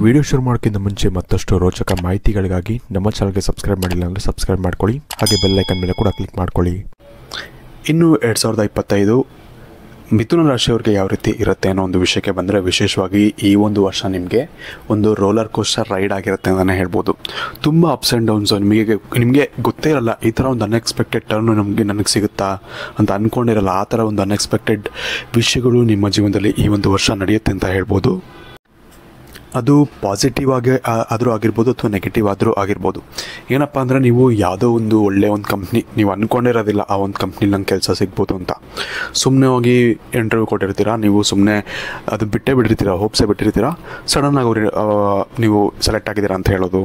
Video ಶುರು ಮಾಡೋಕ್ಕಿಂತ ಮುಂಚೆ ಮತ್ತಷ್ಟು ರೋಚಕ ಮಾಹಿತಿಗಳಿಗಾಗಿ ನಮ್ಮ ಚಾನಲ್ಗೆ ಸಬ್ಸ್ಕ್ರೈಬ್ ಮಾಡಿಲ್ಲ ಅಂದರೆ ಸಬ್ಸ್ಕ್ರೈಬ್ ಮಾಡ್ಕೊಳ್ಳಿ. ಹಾಗೆ ಬೆಲ್ ಐಕನ್ ಮೇಲೆ ಕೂಡ ಕ್ಲಿಕ್ ಮಾಡ್ಕೊಳ್ಳಿ. ಇನ್ನು 2025 ಮಿಥುನ ರಾಶಿಯವರಿಗೆ ಯಾವ ರೀತಿ ಇರುತ್ತೆ ಅನ್ನೋ ಒಂದು ವಿಷಯಕ್ಕೆ ಬಂದರೆ, ವಿಶೇಷವಾಗಿ ಈ ಒಂದು ವರ್ಷ ನಿಮಗೆ ಒಂದು ರೋಲರ್ ಕೋಸ್ಟರ್ ರೈಡ್ ಆಗಿರುತ್ತೆ ಅಂತಲೇ ಹೇಳ್ಬೋದು. ತುಂಬ ಅಪ್ಸ್ ಆ್ಯಂಡ್ ಡೌನ್ಸು ನಿಮಗೆ ಗೊತ್ತೇ ಇರಲ್ಲ. ಈ ಥರ ಒಂದು ಅನ್ಎಕ್ಸ್ಪೆಕ್ಟೆಡ್ ಟರ್ನು ನನಗೆ ಸಿಗುತ್ತಾ ಅಂತ ಅಂದ್ಕೊಂಡಿರಲ್ಲ. ಆ ಥರ ಒಂದು ಅನ್ಎಕ್ಸ್ಪೆಕ್ಟೆಡ್ ವಿಷಯಗಳು ನಿಮ್ಮ ಜೀವನದಲ್ಲಿ ಈ ಒಂದು ವರ್ಷ ನಡೆಯುತ್ತೆ ಅಂತ ಹೇಳ್ಬೋದು. ಅದು ಪಾಸಿಟಿವ್ ಆದರೂ ಆಗಿರ್ಬೋದು ಅಥವಾ ನೆಗೆಟಿವ್ ಆದರೂ ಆಗಿರ್ಬೋದು. ಏನಪ್ಪ ಅಂದರೆ, ನೀವು ಯಾವುದೋ ಒಂದು ಒಳ್ಳೆಯ ಒಂದು ಕಂಪ್ನಿ, ನೀವು ಅಂದ್ಕೊಂಡಿರೋದಿಲ್ಲ ಆ ಒಂದು ಕಂಪ್ನಿಲಿ ನಂಗೆ ಕೆಲಸ ಸಿಗ್ಬೋದು ಅಂತ. ಸುಮ್ಮನೆ ಹೋಗಿ ಇಂಟರ್ವ್ಯೂ ಕೊಟ್ಟಿರ್ತೀರ, ನೀವು ಸುಮ್ಮನೆ ಅದು ಬಿಟ್ಟಿರ್ತೀರ, ಹೋಪ್ಸೇ ಬಿಟ್ಟಿರ್ತೀರ. ಸಡನ್ನಾಗಿ ನೀವು ಸೆಲೆಕ್ಟ್ ಆಗಿದ್ದೀರಾ ಅಂತ ಹೇಳೋದು,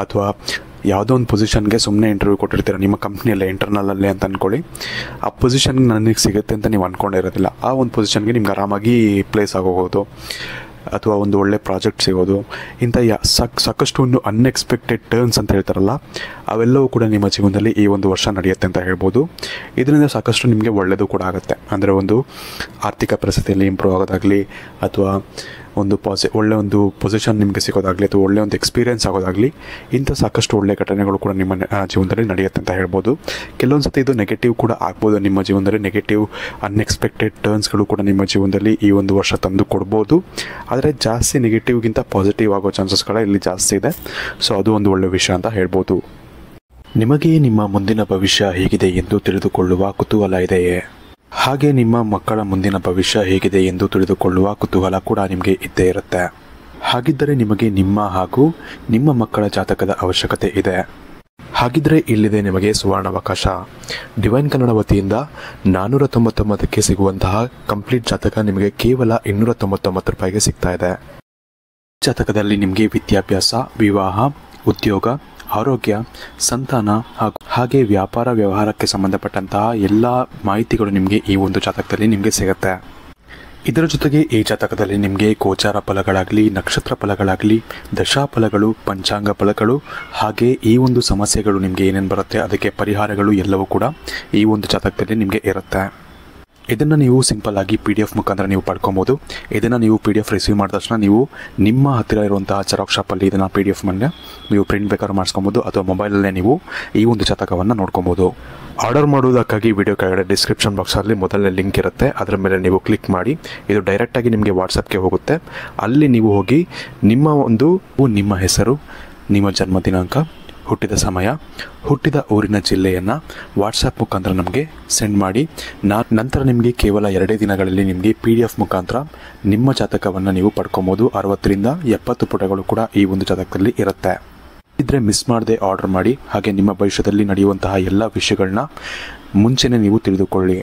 ಅಥವಾ ಯಾವುದೋ ಒಂದು ಪೊಸಿಷನ್ಗೆ ಸುಮ್ಮನೆ ಇಂಟರ್ವ್ಯೂ ಕೊಟ್ಟಿರ್ತೀರ ನಿಮ್ಮ ಕಂಪ್ನಿಯಲ್ಲೇ, ಇಂಟರ್ನಲ್ಲೇ ಅಂತ ಅಂದ್ಕೊಳ್ಳಿ. ಆ ಪೊಸಿಷನ್ಗೆ ನನಗೆ ಸಿಗುತ್ತೆ ಅಂತ ನೀವು ಅಂದ್ಕೊಂಡಿರೋದಿಲ್ಲ. ಆ ಒಂದು ಪೊಸಿಷನ್ಗೆ ನಿಮ್ಗೆ ಆರಾಮಾಗಿ ಪ್ಲೇಸ್ ಆಗೋಗೋದು ಅಥವಾ ಒಂದು ಒಳ್ಳೆ ಪ್ರಾಜೆಕ್ಟ್ ಸಿಗೋದು, ಇಂಥ ಸಾಕಷ್ಟು ಒಂದು ಅನ್ಎಕ್ಸ್ಪೆಕ್ಟೆಡ್ ಟರ್ನ್ಸ್ ಅಂತ ಹೇಳ್ತಾರಲ್ಲ, ಅವೆಲ್ಲವೂ ಕೂಡ ನಿಮ್ಮ ಜೀವನದಲ್ಲಿ ಈ ಒಂದು ವರ್ಷ ನಡೆಯುತ್ತೆ ಅಂತ ಹೇಳ್ಬೋದು. ಇದರಿಂದ ಸಾಕಷ್ಟು ನಿಮಗೆ ಒಳ್ಳೆಯದು ಕೂಡ ಆಗುತ್ತೆ. ಅಂದರೆ ಒಂದು ಆರ್ಥಿಕ ಪರಿಸ್ಥಿತಿಯಲ್ಲಿ ಇಂಪ್ರೂವ್ ಆಗೋದಾಗಲಿ, ಅಥವಾ ಒಂದು ಒಳ್ಳೆಯ ಒಂದು ಪೊಸಿಷನ್ ನಿಮಗೆ ಸಿಗೋದಾಗಲಿ, ಅಥವಾ ಒಳ್ಳೆಯ ಒಂದು ಎಕ್ಸ್ಪೀರಿಯೆನ್ಸ್ ಆಗೋದಾಗಲಿ, ಇಂಥ ಸಾಕಷ್ಟು ಒಳ್ಳೆಯ ಘಟನೆಗಳು ಕೂಡ ನಿಮ್ಮ ಜೀವನದಲ್ಲಿ ನಡೆಯುತ್ತೆ ಅಂತ ಹೇಳ್ಬೋದು. ಕೆಲವೊಂದು ಸತಿ ಇದು ನೆಗೆಟಿವ್ ಕೂಡ ಆಗ್ಬೋದು. ನಿಮ್ಮ ಜೀವನದಲ್ಲಿ ನೆಗೆಟಿವ್ ಅನ್ಎಕ್ಸ್ಪೆಕ್ಟೆಡ್ ಟರ್ನ್ಸ್ಗಳು ಕೂಡ ನಿಮ್ಮ ಜೀವನದಲ್ಲಿ ಈ ಒಂದು ವರ್ಷ ತಂದು ಕೊಡ್ಬೋದು. ಆದರೆ ಜಾಸ್ತಿ ನೆಗೆಟಿವ್ಗಿಂತ ಪಾಸಿಟಿವ್ ಆಗೋ ಚಾನ್ಸಸ್ಗಳ ಇಲ್ಲಿ ಜಾಸ್ತಿ ಇದೆ. ಸೊ ಅದು ಒಂದು ಒಳ್ಳೆಯ ವಿಷಯ ಅಂತ ಹೇಳ್ಬೋದು. ನಿಮಗೆ ನಿಮ್ಮ ಮುಂದಿನ ಭವಿಷ್ಯ ಹೇಗಿದೆ ಎಂದು ತಿಳಿದುಕೊಳ್ಳುವ ಕುತೂಹಲ ಇದೆಯೇ? ಹಾಗೆ ನಿಮ್ಮ ಮಕ್ಕಳ ಮುಂದಿನ ಭವಿಷ್ಯ ಹೇಗಿದೆ ಎಂದು ತಿಳಿದುಕೊಳ್ಳುವ ಕುತೂಹಲ ಕೂಡ ನಿಮಗೆ ಇದ್ದೇ ಇರುತ್ತೆ. ಹಾಗಿದ್ದರೆ ನಿಮಗೆ ನಿಮ್ಮ ಹಾಗೂ ನಿಮ್ಮ ಮಕ್ಕಳ ಜಾತಕದ ಅವಶ್ಯಕತೆ ಇದೆ. ಹಾಗಿದ್ದರೆ ಇಲ್ಲಿದೆ ನಿಮಗೆ ಸುವರ್ಣಾವಕಾಶ. ಡಿವೈನ್ ಕನ್ನಡ ವತಿಯಿಂದ 499ಕ್ಕೆ ಸಿಗುವಂತಹ ಕಂಪ್ಲೀಟ್ ಜಾತಕ ನಿಮಗೆ ಕೇವಲ 299 ರೂಪಾಯಿಗೆ ಸಿಗ್ತಾ ಇದೆ. ಜಾತಕದಲ್ಲಿ ನಿಮಗೆ ವಿದ್ಯಾಭ್ಯಾಸ, ವಿವಾಹ, ಉದ್ಯೋಗ, ಆರೋಗ್ಯ, ಸಂತಾನ ಹಾಗೆ ವ್ಯಾಪಾರ ವ್ಯವಹಾರಕ್ಕೆ ಸಂಬಂಧಪಟ್ಟಂತಹ ಎಲ್ಲ ಮಾಹಿತಿಗಳು ನಿಮಗೆ ಈ ಒಂದು ಜಾತಕದಲ್ಲಿ ನಿಮಗೆ ಸಿಗುತ್ತೆ. ಇದರ ಜೊತೆಗೆ ಈ ಜಾತಕದಲ್ಲಿ ನಿಮಗೆ ಗೋಚಾರ ಫಲಗಳಾಗಲಿ, ನಕ್ಷತ್ರ ಫಲಗಳಾಗಲಿ, ದಶಾಫಲಗಳು, ಪಂಚಾಂಗ ಫಲಗಳು, ಹಾಗೆ ಈ ಒಂದು ಸಮಸ್ಯೆಗಳು ನಿಮಗೆ ಏನೇನು ಬರುತ್ತೆ ಅದಕ್ಕೆ ಪರಿಹಾರಗಳು ಎಲ್ಲವೂ ಕೂಡ ಈ ಒಂದು ಜಾತಕದಲ್ಲಿ ನಿಮಗೆ ಇರುತ್ತೆ. ಇದನ್ನು ನೀವು ಸಿಂಪಲ್ ಆಗಿ PDF ಮುಖಾಂತರ ನೀವು ಪಡ್ಕೊಬೋದು. ಇದನ್ನು ನೀವು PDF ರಿಸೀವ್ ಮಾಡಿದ ತಕ್ಷಣ ನೀವು ನಿಮ್ಮ ಹತ್ತಿರ ಇರುವಂತಹ ಜೆರಾಕ್ಸ್ ಶಾಪಲ್ಲಿ ಇದನ್ನು PDF ಮೇಲೆ ನೀವು ಪ್ರಿಂಟ್ ಬೇಕಾದ್ರೂ ಮಾಡಿಸ್ಕೊಬೋದು, ಅಥವಾ ಮೊಬೈಲಲ್ಲೇ ನೀವು ಈ ಒಂದು ಜಾತಕವನ್ನು ನೋಡ್ಕೊಬೋದು. ಆರ್ಡರ್ ಮಾಡುವುದಕ್ಕಾಗಿ ವಿಡಿಯೋ ಕೆಳಗಡೆ ಡಿಸ್ಕ್ರಿಪ್ಷನ್ ಬಾಕ್ಸಲ್ಲಿ ಮೊದಲನೇ ಲಿಂಕ್ ಇರುತ್ತೆ. ಅದರ ಮೇಲೆ ನೀವು ಕ್ಲಿಕ್ ಮಾಡಿ ಇದು ಡೈರೆಕ್ಟಾಗಿ ನಿಮಗೆ ವಾಟ್ಸಪ್ಗೆ ಹೋಗುತ್ತೆ. ಅಲ್ಲಿ ನೀವು ಹೋಗಿ ನಿಮ್ಮ ಹೆಸರು, ನಿಮ್ಮ ಜನ್ಮ ದಿನಾಂಕ, ಹುಟ್ಟಿದ ಸಮಯ, ಹುಟ್ಟಿದ ಊರಿನ ಜಿಲ್ಲೆಯನ್ನು ವಾಟ್ಸಪ್ ಮುಖಾಂತರ ನಮಗೆ ಸೆಂಡ್ ಮಾಡಿ, ನಂತರ ನಿಮಗೆ ಕೇವಲ 2 ದಿನಗಳಲ್ಲಿ ನಿಮಗೆ PDF ಮುಖಾಂತರ ನಿಮ್ಮ ಜಾತಕವನ್ನು ನೀವು ಪಡ್ಕೊಬೋದು. 60ರಿಂದ 70 ಪುಟಗಳು ಕೂಡ ಈ ಒಂದು ಜಾತಕದಲ್ಲಿ ಇರುತ್ತೆ. ಇದ್ರೆ ಮಿಸ್ ಮಾಡದೆ ಆರ್ಡರ್ ಮಾಡಿ. ಹಾಗೆ ನಿಮ್ಮ ಭವಿಷ್ಯದಲ್ಲಿ ನಡೆಯುವಂತಹ ಎಲ್ಲ ವಿಷಯಗಳನ್ನ ಮುಂಚೆನೇ ನೀವು ತಿಳಿದುಕೊಳ್ಳಿ.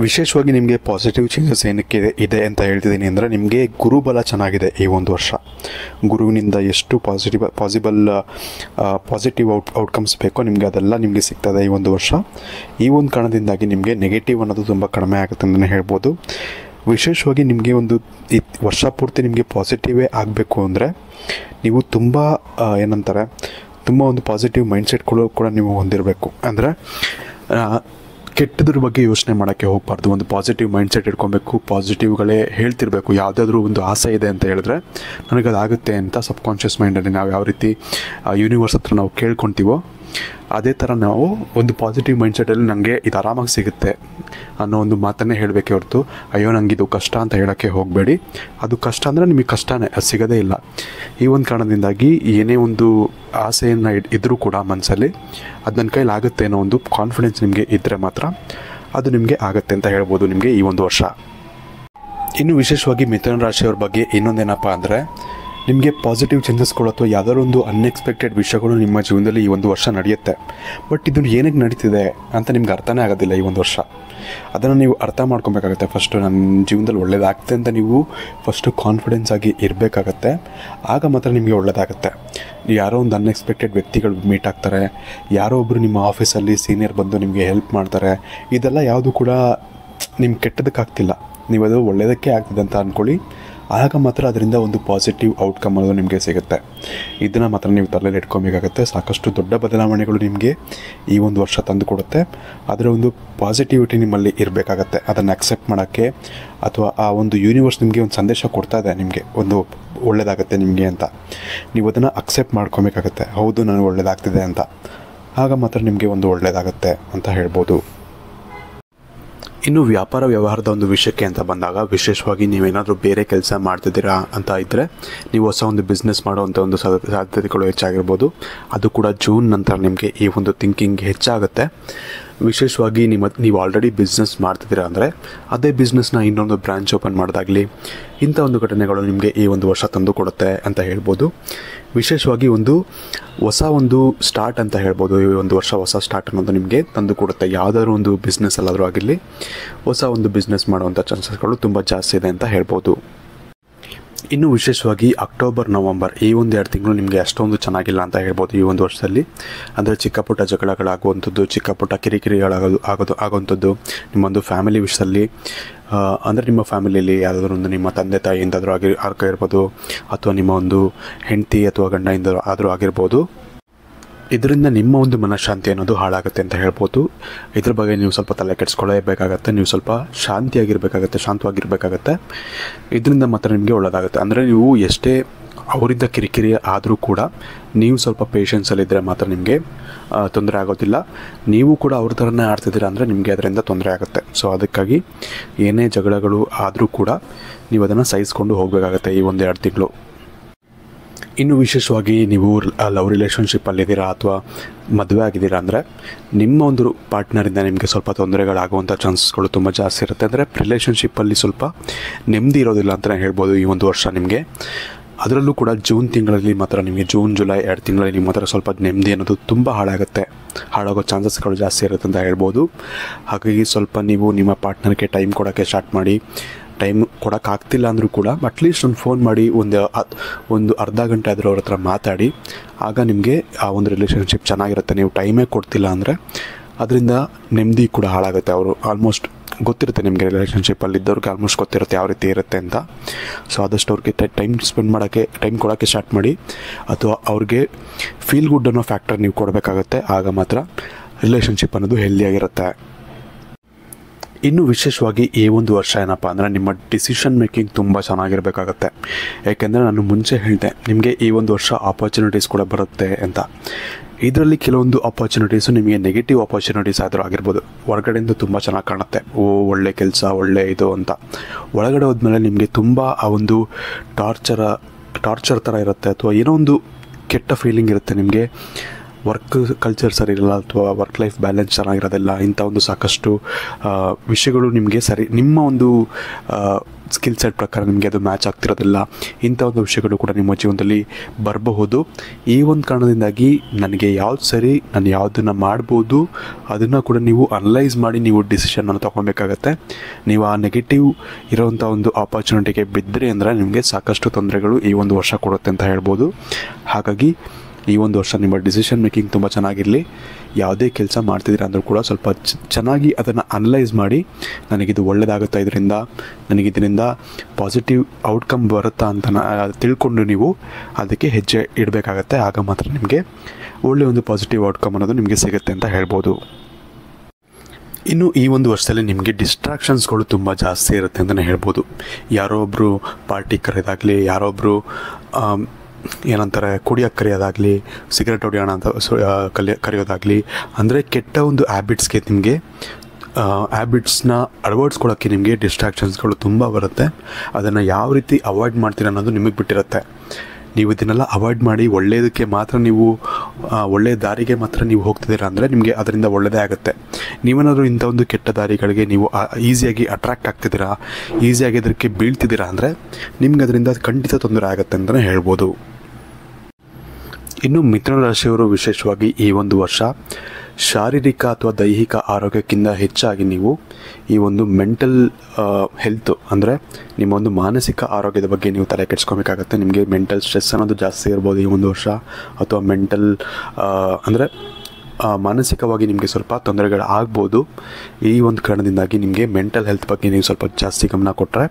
ವಿಶೇಷವಾಗಿ ನಿಮಗೆ ಪಾಸಿಟಿವ್ ಚೇಂಜಸ್ ಏನಕ್ಕೆ ಇದೆ ಅಂತ ಹೇಳ್ತಿದ್ದೀನಿ ಅಂದರೆ, ನಿಮಗೆ ಗುರುಬಲ ಚೆನ್ನಾಗಿದೆ ಈ ಒಂದು ವರ್ಷ. ಗುರುವಿನಿಂದ ಎಷ್ಟು ಪಾಸಿಟಿವ್ ಔಟ್ಕಮ್ಸ್ ಬೇಕೋ ನಿಮಗೆ ಅದೆಲ್ಲ ನಿಮಗೆ ಸಿಗ್ತದೆ ಈ ಒಂದು ವರ್ಷ. ಈ ಒಂದು ಕಾರಣದಿಂದಾಗಿ ನಿಮಗೆ ನೆಗೆಟಿವ್ ಅನ್ನೋದು ತುಂಬ ಕಡಿಮೆ ಆಗುತ್ತೆ ಅಂತಲೇ ಹೇಳ್ಬೋದು. ವಿಶೇಷವಾಗಿ ನಿಮಗೆ ಒಂದು ಈ ವರ್ಷ ಪೂರ್ತಿ ನಿಮಗೆ ಪಾಸಿಟಿವೇ ಆಗಬೇಕು ಅಂದರೆ ನೀವು ತುಂಬ ತುಂಬ ಒಂದು ಪಾಸಿಟಿವ್ ಮೈಂಡ್ಸೆಟ್ಗಳು ಕೂಡ ನೀವು ಹೊಂದಿರಬೇಕು. ಅಂದರೆ ಕೆಟ್ಟದ್ರ ಬಗ್ಗೆ ಯೋಚನೆ ಮಾಡೋಕ್ಕೆ ಹೋಗಬಾರ್ದು. ಒಂದು ಪಾಸಿಟಿವ್ ಮೈಂಡ್ಸೆಟ್ ಇಟ್ಕೊಬೇಕು. ಪಾಸಿಟಿವ್ಗಳೇ ಹೇಳ್ತಿರ್ಬೇಕು. ಯಾವುದಾದ್ರೂ ಒಂದು ಆಸೆ ಇದೆ ಅಂತ ಹೇಳಿದ್ರೆ ನನಗದಾಗುತ್ತೆ ಅಂತ ಸಬ್ಕಾನ್ಷಿಯಸ್ ಮೈಂಡಲ್ಲಿ ನಾವು ಯಾವ ರೀತಿ ಯೂನಿವರ್ಸ್ ಹತ್ರ ನಾವು ಕೇಳ್ಕೊತೀವೋ ಅದೇ ಥರ ನಾವು ಒಂದು ಪಾಸಿಟಿವ್ ಮೈಂಡ್ಸೆಟ್ಟಲ್ಲಿ ನನಗೆ ಇದು ಆರಾಮಾಗಿ ಸಿಗುತ್ತೆ ಅನ್ನೋ ಒಂದು ಮಾತನ್ನೇ ಹೇಳಬೇಕೆ ಹೊರತು, ಅಯ್ಯೋ ನನಗಿದು ಕಷ್ಟ ಅಂತ ಹೇಳೋಕ್ಕೆ ಹೋಗಬೇಡಿ. ಅದು ಕಷ್ಟ ಅಂದರೆ ನಿಮಗೆ ಕಷ್ಟನೇ, ಅದು ಸಿಗೋದೇ ಇಲ್ಲ. ಈ ಒಂದು ಕಾರಣದಿಂದಾಗಿ ಏನೇ ಒಂದು ಆಸೆಯನ್ನು ಇದ್ದರೂ ಕೂಡ ಮನಸ್ಸಲ್ಲಿ ಅದು ನನ್ನ ಕೈಲಿ ಆಗುತ್ತೆ ಅನ್ನೋ ಒಂದು ಕಾನ್ಫಿಡೆನ್ಸ್ ನಿಮಗೆ ಇದ್ದರೆ ಮಾತ್ರ ಅದು ನಿಮಗೆ ಆಗುತ್ತೆ ಅಂತ ಹೇಳ್ಬೋದು ನಿಮಗೆ ಈ ಒಂದು ವರ್ಷ. ಇನ್ನು ವಿಶೇಷವಾಗಿ ಮಿಥುನ ರಾಶಿಯವ್ರ ಬಗ್ಗೆ ಇನ್ನೊಂದೇನಪ್ಪ ಅಂದರೆ, ನಿಮಗೆ ಪಾಸಿಟಿವ್ ಚೇಂಜಸ್ಗಳು ಅಥವಾ ಯಾವುದಾದ್ರು ಒಂದು ಅನ್ಎಕ್ಸ್ಪೆಕ್ಟೆಡ್ ವಿಷಯಗಳು ನಿಮ್ಮ ಜೀವನದಲ್ಲಿ ಈ ಒಂದು ವರ್ಷ ನಡೆಯುತ್ತೆ. ಬಟ್ ಇದು ಏನಕ್ಕೆ ನಡೀತಿದೆ ಅಂತ ನಿಮ್ಗೆ ಅರ್ಥನೇ ಆಗೋದಿಲ್ಲ ಈ ಒಂದು ವರ್ಷ. ಅದನ್ನು ನೀವು ಅರ್ಥ ಮಾಡ್ಕೊಬೇಕಾಗತ್ತೆ. ಫಸ್ಟು ನನ್ನ ಜೀವನದಲ್ಲಿ ಒಳ್ಳೇದಾಗುತ್ತೆ ಅಂತ ನೀವು ಫಸ್ಟು ಕಾನ್ಫಿಡೆನ್ಸ್ ಆಗಿ ಇರಬೇಕಾಗತ್ತೆ. ಆಗ ಮಾತ್ರ ನಿಮಗೆ ಒಳ್ಳೆಯದಾಗುತ್ತೆ. ಯಾರೋ ಒಂದು ಅನ್ಎಕ್ಸ್ಪೆಕ್ಟೆಡ್ ವ್ಯಕ್ತಿಗಳು ಮೀಟ್ ಆಗ್ತಾರೆ, ಯಾರೋ ಒಬ್ಬರು ನಿಮ್ಮ ಆಫೀಸಲ್ಲಿ ಸೀನಿಯರ್ ಬಂದು ನಿಮಗೆ ಹೆಲ್ಪ್ ಮಾಡ್ತಾರೆ. ಇದೆಲ್ಲ ಯಾವುದು ಕೂಡ ನಿಮ್ಗೆ ಕೆಟ್ಟದಕ್ಕಾಗ್ತಿಲ್ಲ, ನೀವು ಅದು ಒಳ್ಳೆಯದಕ್ಕೆ ಆಗ್ತಿದೆ ಅಂತ ಅಂದ್ಕೊಳ್ಳಿ. ಆಗ ಮಾತ್ರ ಅದರಿಂದ ಒಂದು ಪಾಸಿಟಿವ್ ಔಟ್ಕಮ್ ಅನ್ನೋದು ನಿಮಗೆ ಸಿಗುತ್ತೆ. ಇದನ್ನು ಮಾತ್ರ ನೀವು ತಲೆಯಲ್ಲಿ ಇಟ್ಕೊಬೇಕಾಗತ್ತೆ. ಸಾಕಷ್ಟು ದೊಡ್ಡ ಬದಲಾವಣೆಗಳು ನಿಮಗೆ ಈ ಒಂದು ವರ್ಷ ತಂದು ಕೊಡುತ್ತೆ. ಅದರ ಒಂದು ಪಾಸಿಟಿವಿಟಿ ನಿಮ್ಮಲ್ಲಿ ಇರಬೇಕಾಗತ್ತೆ. ಅದನ್ನು ಅಕ್ಸೆಪ್ಟ್ ಮಾಡೋಕ್ಕೆ, ಅಥವಾ ಆ ಒಂದು ಯೂನಿವರ್ಸ್ ನಿಮಗೆ ಒಂದು ಸಂದೇಶ ಕೊಡ್ತಾ ಇದೆ, ನಿಮಗೆ ಒಂದು ಒಳ್ಳೆಯದಾಗುತ್ತೆ ನಿಮಗೆ ಅಂತ ನೀವು ಅದನ್ನು ಅಕ್ಸೆಪ್ಟ್ ಮಾಡ್ಕೊಬೇಕಾಗತ್ತೆ. ಹೌದು ನನಗೆ ಒಳ್ಳೆಯದಾಗ್ತಿದೆ ಅಂತ, ಆಗ ಮಾತ್ರ ನಿಮಗೆ ಒಂದು ಒಳ್ಳೆಯದಾಗತ್ತೆ ಅಂತ ಹೇಳ್ಬೋದು. ಇನ್ನು ವ್ಯಾಪಾರ ವ್ಯವಹಾರದ ಒಂದು ವಿಷಯಕ್ಕೆ ಅಂತ ಬಂದಾಗ, ವಿಶೇಷವಾಗಿ ನೀವೇನಾದರೂ ಬೇರೆ ಕೆಲಸ ಮಾಡ್ತಿದ್ದೀರಾ ಅಂತ ಇದ್ದರೆ ನೀವು ಹೊಸ ಒಂದು ಬಿಸ್ನೆಸ್ ಮಾಡುವಂಥ ಒಂದು ಸಾಧ್ಯತೆಗಳು ಹೆಚ್ಚಾಗಿರ್ಬೋದು. ಅದು ಕೂಡ ಜೂನ್ ನಂತರ ನಿಮಗೆ ಈ ಒಂದು ಥಿಂಕಿಂಗ್ ಹೆಚ್ಚಾಗುತ್ತೆ. ವಿಶೇಷವಾಗಿ ನೀವು ಆಲ್ರೆಡಿ ಬಿಸ್ನೆಸ್ ಮಾಡ್ತಿದ್ದೀರಾ ಅಂದರೆ ಅದೇ ಬಿಸ್ನೆಸ್ನ ಇನ್ನೊಂದು ಬ್ರಾಂಚ್ ಓಪನ್ ಮಾಡೋದಾಗಲಿ, ಇಂಥ ಒಂದು ಘಟನೆಗಳು ನಿಮಗೆ ಈ ಒಂದು ವರ್ಷ ತಂದು ಕೊಡುತ್ತೆ ಅಂತ ಹೇಳ್ಬೋದು. ವಿಶೇಷವಾಗಿ ಹೊಸ ಒಂದು ಸ್ಟಾರ್ಟ್ ಅಂತ ಹೇಳ್ಬೋದು. ಈ ಒಂದು ವರ್ಷ ಹೊಸ ಸ್ಟಾರ್ಟ್ ಅನ್ನೋದು ನಿಮಗೆ ತಂದು ಕೊಡುತ್ತೆ. ಯಾವುದಾದ್ರೂ ಒಂದು ಬಿಸ್ನೆಸ್ ಅಲ್ಲಾದರೂ ಆಗಿರಲಿ, ಹೊಸ ಒಂದು ಬಿಸ್ನೆಸ್ ಮಾಡುವಂಥ ಚಾನ್ಸಸ್ಗಳು ತುಂಬ ಜಾಸ್ತಿ ಇದೆ ಅಂತ ಹೇಳ್ಬೋದು. ಇನ್ನು ವಿಶೇಷವಾಗಿ ಅಕ್ಟೋಬರ್, ನವಂಬರ್ ಈ ಒಂದು 2 ತಿಂಗಳು ನಿಮಗೆ ಅಷ್ಟೊಂದು ಚೆನ್ನಾಗಿಲ್ಲ ಅಂತ ಹೇಳ್ಬೋದು ಈ ಒಂದು ವರ್ಷದಲ್ಲಿ. ಅಂದರೆ ಚಿಕ್ಕ ಪುಟ್ಟ ಜಗಳಗಳಾಗುವಂಥದ್ದು, ಚಿಕ್ಕ ಪುಟ್ಟ ಆಗುವಂಥದ್ದು ನಿಮ್ಮೊಂದು ಫ್ಯಾಮಿಲಿ ವಿಷಯದಲ್ಲಿ. ಅಂದರೆ ನಿಮ್ಮ ಫ್ಯಾಮಿಲಿಯಲ್ಲಿ ಯಾವುದಾದ್ರೂ ಒಂದು ನಿಮ್ಮ ತಂದೆ ತಾಯಿಯಿಂದಾದರೂ ಆಗಿರ್ಬೋದು, ಅಥವಾ ನಿಮ್ಮ ಒಂದು ಹೆಂಡತಿ ಅಥವಾ ಗಂಡದಿಂದ ಆದರೂ ಆಗಿರ್ಬೋದು. ಇದರಿಂದ ನಿಮ್ಮ ಒಂದು ಮನಃಶಾಂತಿ ಅನ್ನೋದು ಹಾಳಾಗುತ್ತೆ ಅಂತ ಹೇಳ್ಬೋದು. ಇದ್ರ ಬಗ್ಗೆ ನೀವು ಸ್ವಲ್ಪ ತಲೆ ಕೆಡಿಸ್ಕೊಳ್ಳೇಬೇಕಾಗತ್ತೆ. ನೀವು ಸ್ವಲ್ಪ ಶಾಂತವಾಗಿರಬೇಕಾಗತ್ತೆ. ಇದರಿಂದ ಮಾತ್ರ ನಿಮಗೆ ಒಳ್ಳೆಯದಾಗುತ್ತೆ. ಅಂದರೆ ನೀವು ಎಷ್ಟೇ ಅವರಿಂದ ಕಿರಿಕಿರಿ ಆದರೂ ಕೂಡ ನೀವು ಸ್ವಲ್ಪ ಪೇಷನ್ಸಲ್ಲಿದ್ದರೆ ಮಾತ್ರ ನಿಮಗೆ ತೊಂದರೆ ಆಗೋದಿಲ್ಲ. ನೀವು ಕೂಡ ಅವ್ರ ಥರನೇ ಆಡ್ತಿದ್ದೀರಾ ಅಂದರೆ ನಿಮಗೆ ಅದರಿಂದ ತೊಂದರೆ ಆಗುತ್ತೆ. ಸೊ ಅದಕ್ಕಾಗಿ ಏನೇ ಜಗಳಗಳು ಆದರೂ ಕೂಡ ನೀವು ಅದನ್ನು ಸಹಿಸ್ಕೊಂಡು ಹೋಗಬೇಕಾಗತ್ತೆ ಈ ಒಂದು 2 ತಿಂಗಳು. ಇನ್ನು ವಿಶೇಷವಾಗಿ ನೀವು ಲವ್ ರಿಲೇಷನ್ಶಿಪ್ಪಲ್ಲಿದ್ದೀರಾ ಅಥವಾ ಮದುವೆ ಆಗಿದ್ದೀರಾ ಅಂದರೆ ನಿಮ್ಮ ಒಂದು ಪಾರ್ಟ್ನರಿಂದ ನಿಮಗೆ ಸ್ವಲ್ಪ ತೊಂದರೆಗಳಾಗುವಂಥ ಚಾನ್ಸಸ್ಗಳು ತುಂಬ ಜಾಸ್ತಿ ಇರುತ್ತೆ. ಅಂದರೆ ರಿಲೇಷನ್ಶಿಪ್ಪಲ್ಲಿ ಸ್ವಲ್ಪ ನೆಮ್ಮದಿ ಇರೋದಿಲ್ಲ ಅಂತಲೇ ಹೇಳ್ಬೋದು ಈ ಒಂದು ವರ್ಷ ನಿಮಗೆ. ಅದರಲ್ಲೂ ಕೂಡ ಜೂನ್ ತಿಂಗಳಲ್ಲಿ ಮಾತ್ರ ನಿಮಗೆ, ಜೂನ್ ಜುಲೈ 2 ತಿಂಗಳಲ್ಲಿ ನಿಮ್ಮ ಮಾತ್ರ ಸ್ವಲ್ಪ ನೆಮ್ಮದಿ ಅನ್ನೋದು ತುಂಬ ಹಾಳಾಗೋ ಚಾನ್ಸಸ್ಗಳು ಜಾಸ್ತಿ ಇರುತ್ತೆ ಅಂತ ಹೇಳ್ಬೋದು. ಹಾಗಾಗಿ ಸ್ವಲ್ಪ ನೀವು ನಿಮ್ಮ ಪಾರ್ಟ್ನರ್ಗೆ ಟೈಮ್ ಕೊಡೋಕ್ಕೆ ಸ್ಟಾರ್ಟ್ ಮಾಡಿ. ಟೈಮ್ ಕೊಡೋಕ್ಕಾಗ್ತಿಲ್ಲ ಅಂದರೂ ಕೂಡ ಅಟ್ಲೀಸ್ಟ್ ಒಂದು ಫೋನ್ ಮಾಡಿ ಒಂದು ಅರ್ಧ ಗಂಟೆ ಆದರೂ ಅವ್ರ ಹತ್ರ ಮಾತಾಡಿ. ಆಗ ನಿಮಗೆ ಆ ಒಂದು ರಿಲೇಷನ್ಶಿಪ್ ಚೆನ್ನಾಗಿರುತ್ತೆ. ನೀವು ಟೈಮೇ ಕೊಡ್ತಿಲ್ಲ ಅಂದರೆ ಅದರಿಂದ ನೆಮ್ಮದಿ ಕೂಡ ಹಾಳಾಗುತ್ತೆ. ಅವರು ಆಲ್ಮೋಸ್ಟ್ ಗೊತ್ತಿರುತ್ತೆ ನಿಮಗೆ, ರಿಲೇಷನ್ಶಿಪ್ಪಲ್ಲಿದ್ದವ್ರಿಗೆ ಆಲ್ಮೋಸ್ಟ್ ಗೊತ್ತಿರುತ್ತೆ ಯಾವ ರೀತಿ ಇರುತ್ತೆ ಅಂತ. ಸೊ ಆದಷ್ಟು ಅವ್ರಿಗೆ ಟೈಮ್ ಕೊಡೋಕ್ಕೆ ಸ್ಟಾರ್ಟ್ ಮಾಡಿ. ಅಥವಾ ಅವ್ರಿಗೆ ಫೀಲ್ ಗುಡ್ ಅನ್ನೋ ಫ್ಯಾಕ್ಟರ್ ನೀವು ಕೊಡಬೇಕಾಗತ್ತೆ. ಆಗ ಮಾತ್ರ ರಿಲೇಷನ್ಶಿಪ್ ಅನ್ನೋದು ಹೆಲ್ದಿಯಾಗಿರುತ್ತೆ. ಇನ್ನು ವಿಶೇಷವಾಗಿ ಈ ಒಂದು ವರ್ಷ ಏನಪ್ಪ ಅಂದರೆ ನಿಮ್ಮ ಡಿಸಿಷನ್ ಮೇಕಿಂಗ್ ತುಂಬ ಚೆನ್ನಾಗಿರಬೇಕಾಗತ್ತೆ. ಯಾಕೆಂದರೆ ನಾನು ಮುಂಚೆ ಹೇಳಿದೆ ನಿಮಗೆ ಈ ಒಂದು ವರ್ಷ ಆಪರ್ಚುನಿಟೀಸ್ ಕೂಡ ಬರುತ್ತೆ ಅಂತ. ಇದರಲ್ಲಿ ಕೆಲವೊಂದು ಆಪರ್ಚುನಿಟೀಸು ನಿಮಗೆ ನೆಗೆಟಿವ್ ಆಪರ್ಚುನಿಟೀಸ್ ಆದರೂ ಆಗಿರ್ಬೋದು. ಹೊರಗಡೆಯಿಂದ ತುಂಬ ಚೆನ್ನಾಗಿ ಕಾಣುತ್ತೆ, ಒಳ್ಳೆ ಕೆಲಸ, ಒಳ್ಳೆ ಇದು ಅಂತ. ಒಳಗಡೆ ಹೋದ್ಮೇಲೆ ನಿಮಗೆ ತುಂಬ ಆ ಒಂದು ಟಾರ್ಚರ್ ಥರ ಇರುತ್ತೆ, ಅಥವಾ ಏನೋ ಒಂದು ಕೆಟ್ಟ ಫೀಲಿಂಗ್ ಇರುತ್ತೆ ನಿಮಗೆ. ವರ್ಕ್ ಕಲ್ಚರ್ ಸರಿ ಇರಲ್ಲ, ಅಥವಾ ವರ್ಕ್ ಲೈಫ್ ಬ್ಯಾಲೆನ್ಸ್ ಚೆನ್ನಾಗಿರೋದಿಲ್ಲ. ಇಂಥ ಒಂದು ಸಾಕಷ್ಟು ವಿಷಯಗಳು ನಿಮಗೆ ನಿಮ್ಮ ಒಂದು ಸ್ಕಿಲ್ ಸೆಟ್ ಪ್ರಕಾರ ನಿಮಗೆ ಅದು ಮ್ಯಾಚ್ ಆಗ್ತಿರೋದಿಲ್ಲ. ಇಂಥ ಒಂದು ವಿಷಯಗಳು ಕೂಡ ನಿಮ್ಮ ಜೀವನದಲ್ಲಿ ಬರಬಹುದು. ಈ ಒಂದು ಕಾರಣದಿಂದಾಗಿ ನನಗೆ ಯಾವ್ದು ಸರಿ, ನಾನು ಯಾವುದನ್ನು ಮಾಡ್ಬೋದು ಅದನ್ನು ಕೂಡ ನೀವು ಅನಲೈಸ್ ಮಾಡಿ ನೀವು ಡಿಸಿಷನನ್ನು ತೊಗೊಬೇಕಾಗತ್ತೆ. ನೀವು ಆ ನೆಗೆಟಿವ್ ಇರೋವಂಥ ಒಂದು ಆಪರ್ಚುನಿಟಿಗೆ ಬಿದ್ದರೆ ಅಂದರೆ ನಿಮಗೆ ಸಾಕಷ್ಟು ತೊಂದರೆಗಳು ಈ ಒಂದು ವರ್ಷ ಕೊಡುತ್ತೆ ಅಂತ ಹೇಳ್ಬೋದು. ಹಾಗಾಗಿ ಈ ಒಂದು ವರ್ಷ ನಿಮ್ಮ ಡಿಸಿಷನ್ ಮೇಕಿಂಗ್ ತುಂಬ ಚೆನ್ನಾಗಿರಲಿ. ಯಾವುದೇ ಕೆಲಸ ಮಾಡ್ತಿದ್ದೀರಾ ಅಂದರೂ ಕೂಡ ಸ್ವಲ್ಪ ಚೆನ್ನಾಗಿ ಅದನ್ನು ಅನಲೈಸ್ ಮಾಡಿ, ನನಗಿದು ಒಳ್ಳೆಯದಾಗುತ್ತಾ, ನನಗಿದರಿಂದ ಪಾಸಿಟಿವ್ ಔಟ್ಕಮ್ ಬರುತ್ತಾ ಅಂತ ತಿಳ್ಕೊಂಡು ನೀವು ಅದಕ್ಕೆ ಹೆಜ್ಜೆ ಇಡಬೇಕಾಗತ್ತೆ. ಆಗ ಮಾತ್ರ ನಿಮಗೆ ಒಳ್ಳೆಯ ಒಂದು ಪಾಸಿಟಿವ್ ಔಟ್ಕಮ್ ಅನ್ನೋದು ನಿಮಗೆ ಸಿಗುತ್ತೆ ಅಂತ ಹೇಳ್ಬೋದು. ಇನ್ನು ಈ ಒಂದು ವರ್ಷದಲ್ಲಿ ನಿಮಗೆ ಡಿಸ್ಟ್ರಾಕ್ಷನ್ಸ್ಗಳು ತುಂಬ ಜಾಸ್ತಿ ಇರುತ್ತೆ ಅಂತಲೇ ಹೇಳ್ಬೋದು. ಯಾರೋ ಒಬ್ಬರು ಪಾರ್ಟಿ ಕರೆಯೋದಾಗಲಿ, ಯಾರೊಬ್ಬರು ಏನಂತಾರೆ ಕುಡಿಯೋಕ್ಕೆ ಕರೆಯೋದಾಗಲಿ, ಸಿಗರೆಟ್ ಹೊಡೆಯೋಣ ಅಂತ ಕರೆಯೋದಾಗಲಿ, ಅಂದರೆ ಕೆಟ್ಟ ಒಂದು ಹ್ಯಾಬಿಟ್ಸ್ಗೆ ನಿಮಗೆ ಹ್ಯಾಬಿಟ್ಸ್ನ ಅಳವಡಿಸ್ಕೊಳ್ಳೋಕ್ಕೆ ನಿಮಗೆ ಡಿಸ್ಟ್ರಾಕ್ಷನ್ಸ್ಗಳು ತುಂಬ ಬರುತ್ತೆ. ಅದನ್ನು ಯಾವ ರೀತಿ ಅವಾಯ್ಡ್ ಮಾಡ್ತೀರ ಅನ್ನೋದು ನಿಮಗೆ ಬಿಟ್ಟಿರುತ್ತೆ. ನೀವು ಇದನ್ನೆಲ್ಲ ಅವಾಯ್ಡ್ ಮಾಡಿ ಒಳ್ಳೆಯದಕ್ಕೆ ಮಾತ್ರ ನೀವು ಒಳ್ಳೆಯ ದಾರಿಗೆ ಮಾತ್ರ ನೀವು ಹೋಗ್ತಿದ್ದೀರಾ ಅಂದರೆ ನಿಮಗೆ ಅದರಿಂದ ಒಳ್ಳೆಯದೇ ಆಗುತ್ತೆ. ನೀವೇನಾದರೂ ಇಂಥ ಒಂದು ಕೆಟ್ಟ ದಾರಿಗಳಿಗೆ ನೀವು ಈಸಿಯಾಗಿ ಅಟ್ರ್ಯಾಕ್ಟ್ ಆಗ್ತಿದ್ದೀರಾ, ಈಸಿಯಾಗಿ ಅದಕ್ಕೆ ಬೀಳ್ತಿದ್ದೀರಾ ಅಂದರೆ ನಿಮ್ಗೆ ಅದರಿಂದ ಖಂಡಿತ ತೊಂದರೆ ಆಗುತ್ತೆ ಅಂತಲೇ ಹೇಳ್ಬೋದು. ಇನ್ನು ಮಿಥುನ ರಾಶಿಯವರು ವಿಶೇಷವಾಗಿ ಈ ಒಂದು ವರ್ಷ ಶಾರೀರಿಕ ಅಥವಾ ದೈಹಿಕ ಆರೋಗ್ಯಕ್ಕಿಂತ ಹೆಚ್ಚಾಗಿ ನೀವು ಈ ಒಂದು ಮೆಂಟಲ್ ಹೆಲ್ತ್ ಅಂದರೆ ನಿಮ್ಮ ಒಂದು ಮಾನಸಿಕ ಆರೋಗ್ಯದ ಬಗ್ಗೆ ನೀವು ತಲೆ ಕೆಡಿಸ್ಕೊಬೇಕಾಗತ್ತೆ. ನಿಮಗೆ ಮೆಂಟಲ್ ಸ್ಟ್ರೆಸ್ ಅನ್ನೋದು ಜಾಸ್ತಿ ಇರ್ಬೋದು ಈ ಒಂದು ವರ್ಷ, ಅಥವಾ ಅಂದರೆ ಮಾನಸಿಕವಾಗಿ ನಿಮಗೆ ಸ್ವಲ್ಪ ತೊಂದರೆಗಳು ಆಗ್ಬೋದು. ಈ ಒಂದು ಕಾರಣದಿಂದಾಗಿ ನಿಮಗೆ ಮೆಂಟಲ್ ಹೆಲ್ತ್ ಬಗ್ಗೆ ನೀವು ಸ್ವಲ್ಪ ಜಾಸ್ತಿ ಗಮನ ಕೊಟ್ಟರೆ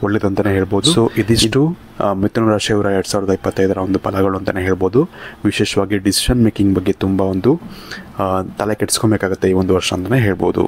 ಒಳ್ಳೆಯದಂತಲೇ ಹೇಳ್ಬೋದು. ಸೊ ಇದಿಷ್ಟು ಮಿಥುನ ರಾಶಿಯವರ 2025 ಒಂದು ಫಲಗಳು ಅಂತಲೇ ಹೇಳ್ಬೋದು. ವಿಶೇಷವಾಗಿ ಡಿಸಿಷನ್ ಮೇಕಿಂಗ್ ಬಗ್ಗೆ ತುಂಬ ಒಂದು ತಲೆ ಕೆಡಿಸ್ಕೊಬೇಕಾಗತ್ತೆ ಈ ಒಂದು ವರ್ಷ ಅಂತಲೇ ಹೇಳ್ಬೋದು.